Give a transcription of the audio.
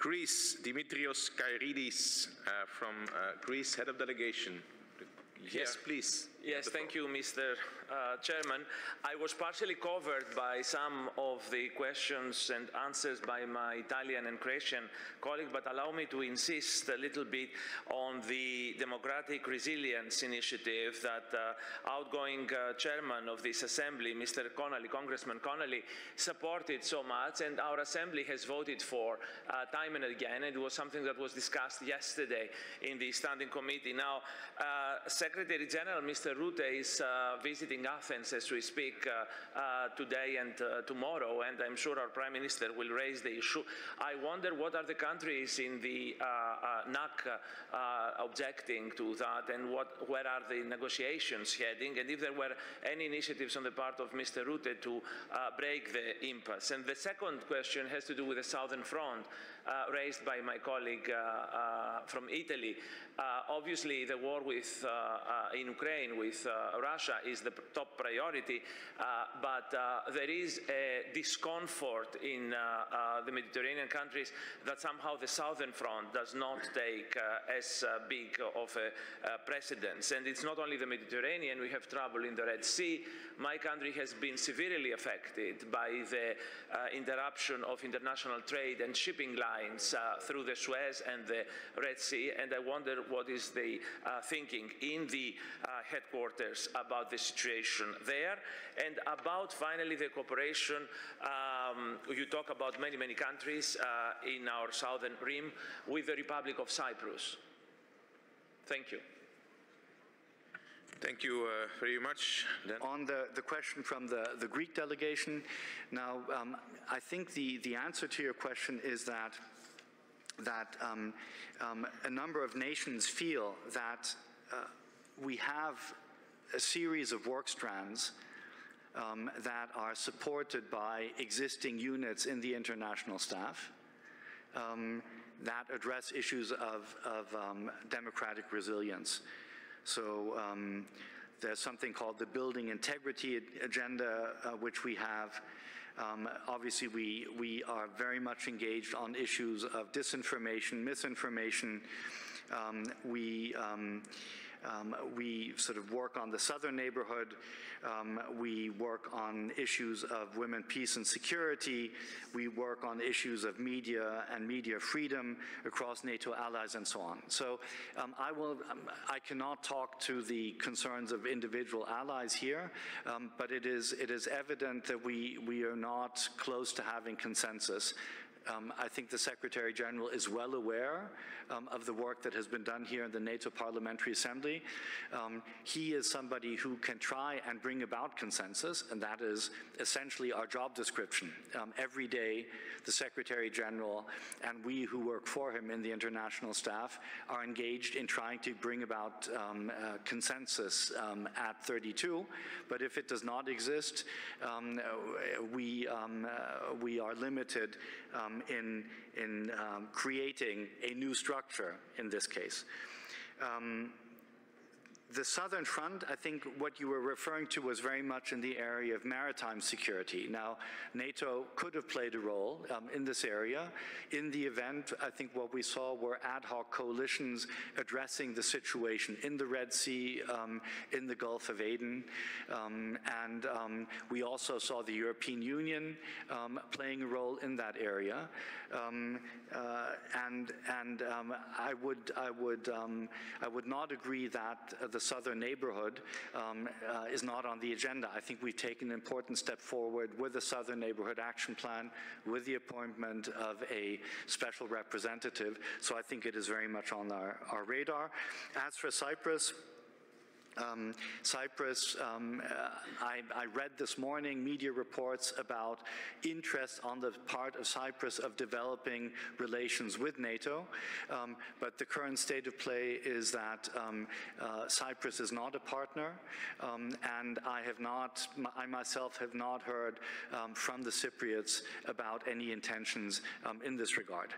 Greece, Dimytrios Kairidis from Greece, head of delegation. Yes, please. Yes, thank you, Mr. Chairman. I was partially covered by some of the questions and answers by my Italian and Croatian colleague, but allow me to insist a little bit on the Democratic Resilience Initiative that outgoing chairman of this assembly, Mr. Connolly, Congressman Connolly, supported so much, and our assembly has voted for time and again. It was something that was discussed yesterday in the standing committee. Now, Secretary General Mr. Rutte is visiting Athens as we speak today and tomorrow, and I'm sure our Prime Minister will raise the issue. I wonder what are the countries in the NAC objecting to that, and where are the negotiations heading, and if there were any initiatives on the part of Mr. Rutte to break the impasse. And the second question has to do with the Southern Front raised by my colleague from Italy. Obviously, the war in Ukraine with Russia is the top priority, but there is a discomfort in the Mediterranean countries that somehow the Southern Front does not take as big of a precedence. And it's not only the Mediterranean, we have trouble in the Red Sea. My country has been severely affected by the interruption of international trade and shipping lines through the Suez and the Red Sea, and I wonder what is the thinking in the headquarters about the situation there. And about, finally, the cooperation, you talk about many countries in our southern rim with the Republic of Cyprus. Thank you. Thank you very much. On the question from the Greek delegation, now I think the answer to your question is that a number of nations feel that we have a series of work strands that are supported by existing units in the international staff that address issues of democratic resilience. So there's something called the Building Integrity Agenda, which we have. Obviously, we are very much engaged on issues of disinformation, misinformation. We sort of work on the southern neighborhood. We work on issues of women, peace, and security. We work on issues of media and media freedom across NATO allies and so on. So I cannot talk to the concerns of individual allies here, but it is evident that we are not close to having consensus. I think the Secretary General is well aware of the work that has been done here in the NATO Parliamentary Assembly. He is somebody who can try and bring about consensus, and that is essentially our job description. Every day, the Secretary General and we who work for him in the international staff are engaged in trying to bring about consensus at 32. But if it does not exist, we are limited in creating a new structure in this case. The Southern Front, I think what you were referring to was very much in the area of maritime security. Now, NATO could have played a role in this area. In the event, I think what we saw were ad hoc coalitions addressing the situation in the Red Sea, in the Gulf of Aden, and we also saw the European Union playing a role in that area. I would not agree that the southern neighborhood is not on the agenda. I think we've taken an important step forward with the Southern Neighborhood Action Plan, with the appointment of a special representative. So I think it is very much on our radar. As for Cyprus, I read this morning media reports about interest on the part of Cyprus of developing relations with NATO, but the current state of play is that Cyprus is not a partner, and I myself have not heard from the Cypriots about any intentions in this regard.